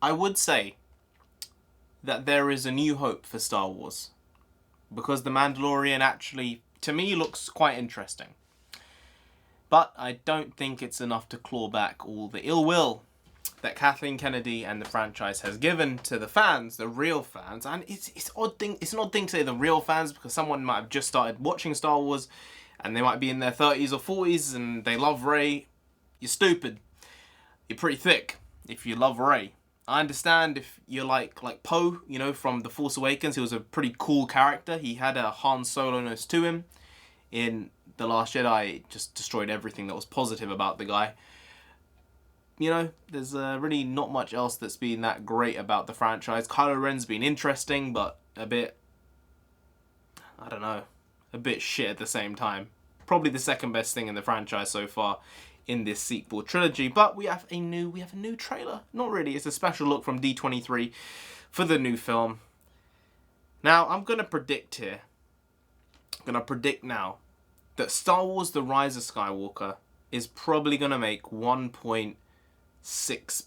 I would say that there is a new hope for Star Wars. Because The Mandalorian actually, to me, looks quite interesting. But I don't think it's enough to claw back all the ill will that Kathleen Kennedy and the franchise has given to the fans, the real fans. And it's an odd thing to say the real fans, because someone might have just started watching Star Wars and they might be in their 30s or 40s and they love Rey. You're stupid. You're pretty thick if you love Rey. I understand if you're like Poe, you know, from The Force Awakens. He was a pretty cool character. He had a Han Solo-ness to him. In The Last Jedi, it just destroyed everything that was positive about the guy. You know, there's really not much else that's been that great about the franchise. Kylo Ren's been interesting, but a bit, I don't know, a bit shit at the same time. Probably the second best thing in the franchise so far in this sequel trilogy. But we have a new trailer. Not really, it's a special look from D23 for the new film. Now, I'm going to predict here. I'm going to predict now that Star Wars The Rise of Skywalker is probably going to make 1.6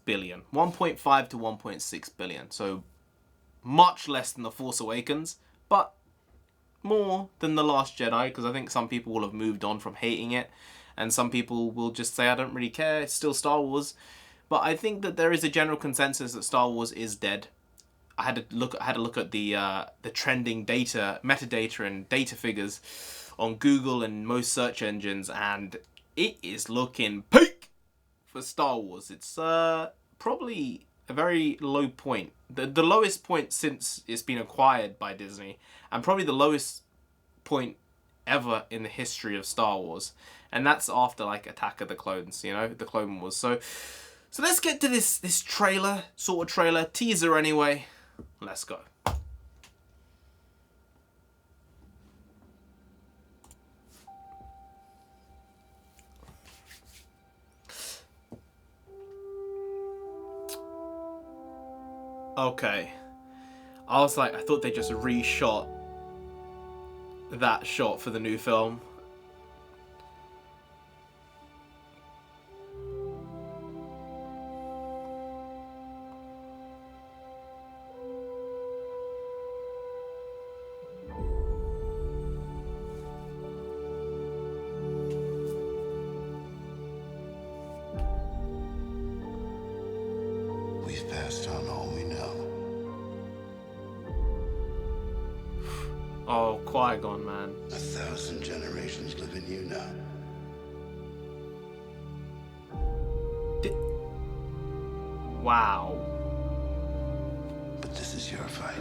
billion. 1.5 to 1.6 billion. So much less than The Force Awakens, but more than The Last Jedi, because I think some people will have moved on from hating it, and some people will just say, I don't really care, it's still Star Wars. But I think that there is a general consensus that Star Wars is dead. I had to look at the trending data, metadata and data figures on Google and most search engines, and it is looking peak for Star Wars. It's probably a very low point. The lowest point since it's been acquired by Disney, and probably the lowest point ever in the history of Star Wars. And that's after like Attack of the Clones, you know, the Clone Wars. So let's get to this trailer, sort of trailer, teaser anyway. Let's go. Okay. I thought they just reshot that shot for the new film. We've passed on all we know. Oh, Qui-Gon, man. 1,000 generations live in you now. Wow. But this is your fight.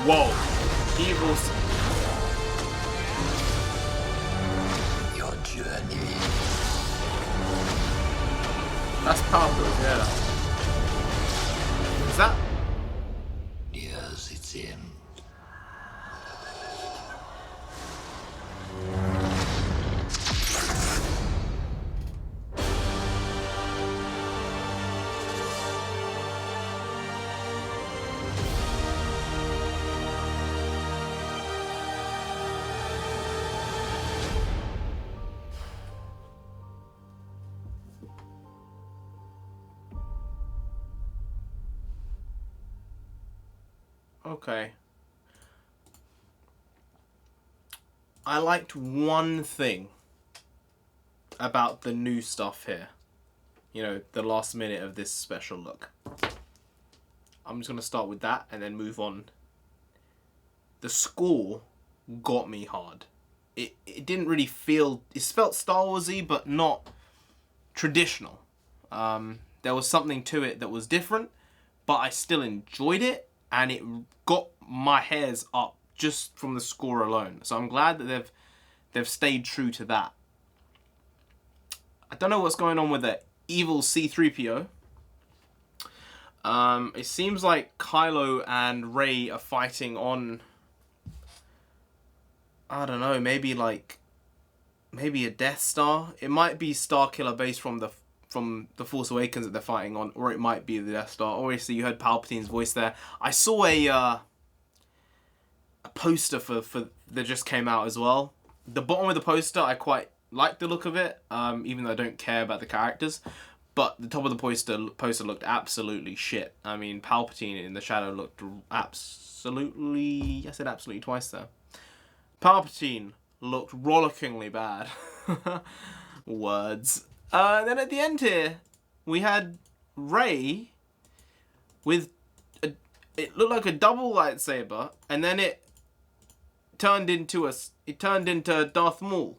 Whoa. Evil's... Your journey. That's powerful, yeah. Is that... Yes, it's him. Okay. I liked one thing about the new stuff here. You know, the last minute of this special look. I'm just going to start with that and then move on. The score got me hard. It didn't really feel... It felt Star Wars-y, but not traditional. There was something to it that was different, but I still enjoyed it. And it got my hairs up just from the score alone. So I'm glad that they've stayed true to that. I don't know what's going on with the evil C-3PO. It seems like Kylo and Rey are fighting on I don't know, maybe a Death Star. It might be Starkiller based from the Force Awakens that they're fighting on, or it might be the Death Star. Obviously, you heard Palpatine's voice there. I saw a poster for that just came out as well. The bottom of the poster, I quite like the look of it, even though I don't care about the characters. But the top of the poster looked absolutely shit. I mean, Palpatine in the shadow looked absolutely... I said absolutely twice there. Palpatine looked rollickingly bad. Words. Then at the end here, we had Rey with... it looked like a double lightsaber, and then it turned into Darth Maul.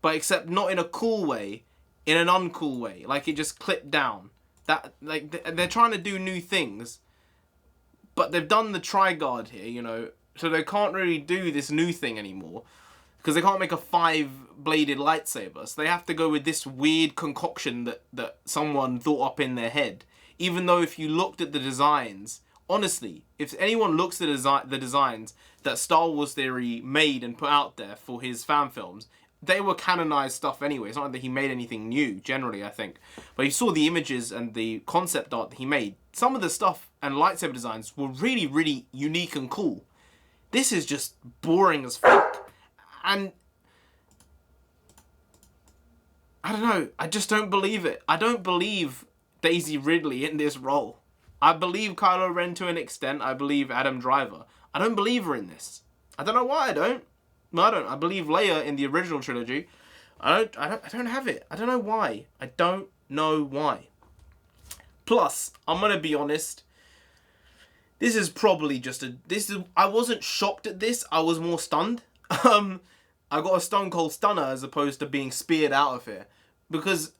But except not in a cool way, in an uncool way. Like, it just clipped down. That, like, they're trying to do new things, but they've done the Tri-Guard here, you know, so they can't really do this new thing anymore, because they can't make a 5-bladed lightsaber, so they have to go with this weird concoction that someone thought up in their head. Even though if you looked at the designs, honestly, if anyone looks at the designs that Star Wars Theory made and put out there for his fan films, they were canonized stuff anyway. It's not like that he made anything new, generally, I think. But you saw the images and the concept art that he made. Some of the stuff and lightsaber designs were really, really unique and cool. This is just boring as fuck. And I don't know. I just don't believe it. I don't believe Daisy Ridley in this role. I believe Kylo Ren to an extent. I believe Adam Driver. I don't believe her in this. I don't know why I don't. No, I don't. I believe Leia in the original trilogy. I don't have it. I don't know why. I don't know why. Plus, I'm gonna be honest. This is probably just I wasn't shocked at this. I was more stunned. I got a stone cold stunner as opposed to being speared out of here, because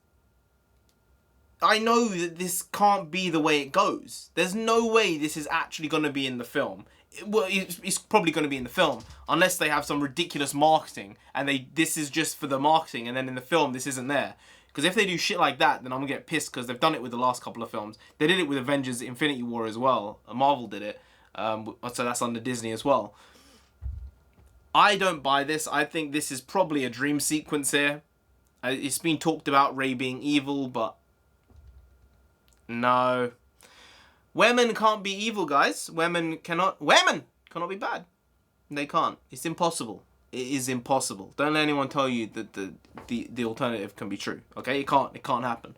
I know that this can't be the way it goes. There's no way this is actually gonna be in the film. Well, it's probably going to be in the film, unless they have some ridiculous marketing, and this is just for the marketing, and then in the film this isn't there. Because if they do shit like that, then I'm going to get pissed, because they've done it with the last couple of films. They did it with Avengers Infinity War as well. Marvel did it. So that's under Disney as well. I don't buy this. I think this is probably a dream sequence here. It's been talked about Rey being evil, but no. Women can't be evil, guys. Women cannot be bad. They can't. It's impossible. It is impossible. Don't let anyone tell you that the alternative can be true. Okay, it can't happen.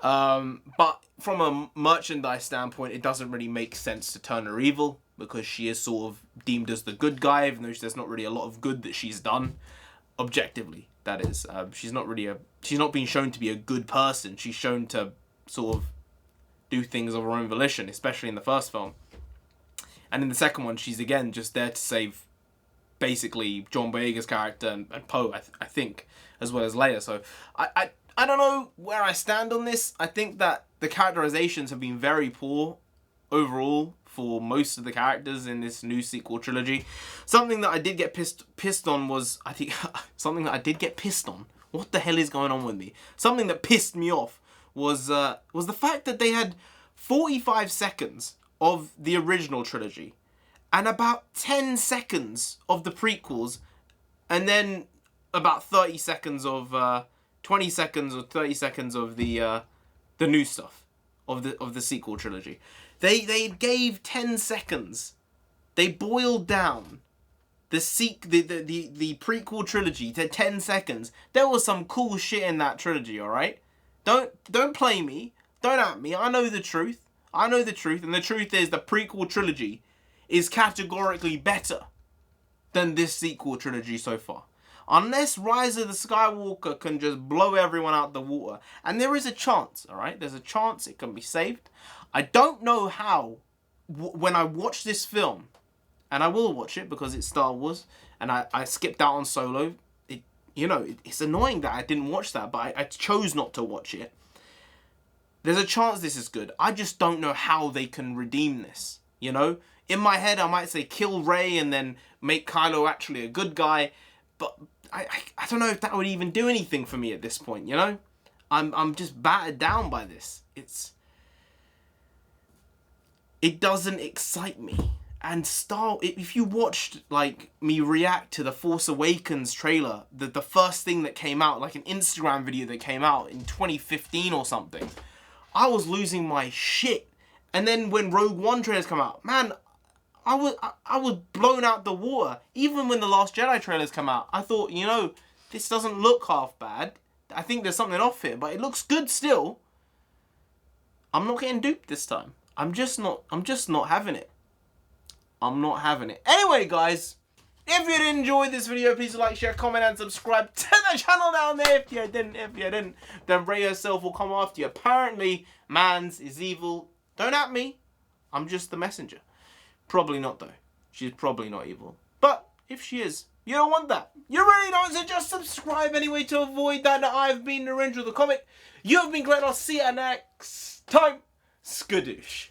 But from a merchandise standpoint, it doesn't really make sense to turn her evil, because she is sort of deemed as the good guy, even though there's not really a lot of good that she's done. Objectively, that is. She's not being shown to be a good person. She's shown to sort of do things of her own volition, especially in the first film. And in the second one, she's again just there to save basically John Boyega's character and Poe, I think, as well as Leia. So I don't know where I stand on this. I think that the characterizations have been very poor overall for most of the characters in this new sequel trilogy. Something that I did get pissed on was, I think, something that I did get pissed on. What the hell is going on with me? Something that pissed me off was the fact that they had 45 seconds of the original trilogy and about 10 seconds of the prequels, and then about 30 seconds of 20 seconds or 30 seconds of the new stuff of the sequel trilogy. They gave 10 seconds. They boiled down the prequel trilogy to 10 seconds. There was some cool shit in that trilogy, all right? Don't play me. Don't at me. I know the truth. And the truth is the prequel trilogy is categorically better than this sequel trilogy so far. Unless Rise of the Skywalker can just blow everyone out the water. And there is a chance, alright? There's a chance it can be saved. I don't know how, when I watch this film, and I will watch it because it's Star Wars, and I skipped out on Solo. It's annoying that I didn't watch that, but I chose not to watch it. There's a chance this is good. I just don't know how they can redeem this, you know? In my head, I might say kill Rey and then make Kylo actually a good guy, but I don't know if that would even do anything for me at this point, you know? I'm just battered down by this. It doesn't excite me. And if you watched like me react to the Force Awakens trailer, the first thing that came out, like an Instagram video that came out in 2015 or something, I was losing my shit. And then when Rogue One trailers come out, man, I was blown out the water. Even when the Last Jedi trailers come out, I thought, you know, this doesn't look half bad. I think there's something off here, but it looks good still. I'm not getting duped this time. I'm just not having it. I'm not having it. Anyway, guys, if you did enjoy this video, please like, share, comment, and subscribe to the channel down there. If you didn't, then Ray herself will come after you. Apparently, Mans is evil. Don't at me. I'm just the messenger. Probably not, though. She's probably not evil. But if she is, you don't want that. You really don't, so just subscribe anyway to avoid that. I've been NarendraTheComic. You've been great. I'll see you next time. Skadoosh.